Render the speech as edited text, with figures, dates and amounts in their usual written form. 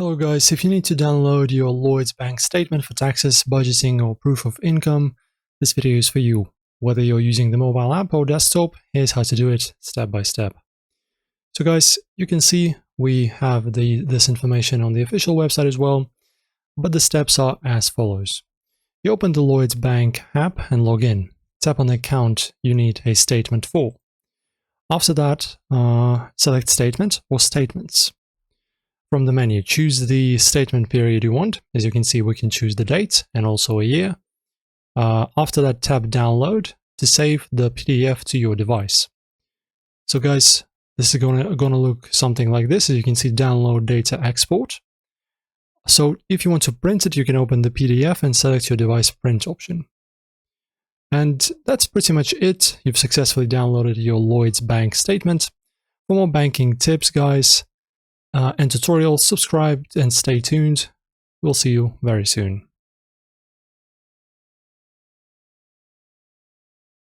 Hello guys, if you need to download your Lloyds bank statement for taxes, budgeting or proof of income, this video is for you. Whether you're using the mobile app or desktop, here's how to do it step by step. So guys, you can see we have this information on the official website as well, but the steps are as follows. You open the Lloyds bank app and log in. Tap on the account you need a statement for. After that, select statement or statements. From the menu, choose the statement period you want. As you can see, we can choose the date and also a year. After that, tap download to save the PDF to your device. So guys, this is gonna look something like this. As you can see, download data export. So if you want to print it, you can open the PDF and select your device print option. And that's pretty much it. You've successfully downloaded your Lloyds bank statement. For more banking tips, guys, and tutorials, subscribe and stay tuned. We'll see you very soon.